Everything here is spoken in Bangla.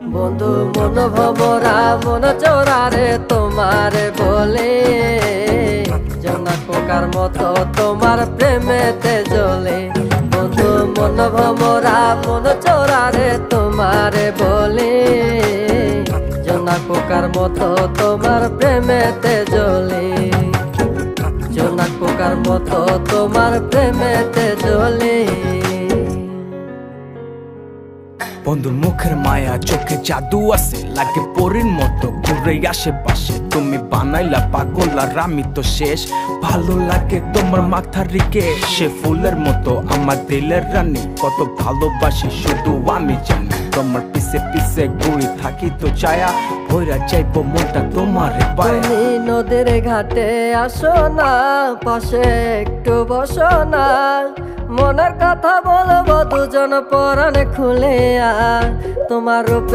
বন্ধু মন ভমরা মন চোরারে তোমারে বলে, জোনাক পোকার মতো তোমার প্রেমেতে জ্বলে। বন্ধু মন ভমরা মন চোরারে তোমারে বলে, জোনাক পোকার মতো তোমার প্রেমেতে জ্বলে। জোনাক পোকার মতো তোমার প্রেমেতে জ্বলে। বন্ধুর মুখের মায়া চোখে জাদু আছে, লাগে পরীর মতো ঘুরে আশেপাশে। তুমি বানাইলা পাগল আর আমি তো শেষ। ভালো লাগে তোমার মাথার রিকে, সে ফুলের মতো আমার দিলের রানী। কত ভালোবাসি শুধু আমি জানি, তোমার পিছে পিছে ঘুরে থাকি তো ছায়া ভৈরা যাইবো মনটা তোমার পায়ে। তুমি নদীর ঘাটে আসো না, পাশে একটু বসো না, মনের কথা বলবো দুজন পরাণ খুলে। তোমার রূপে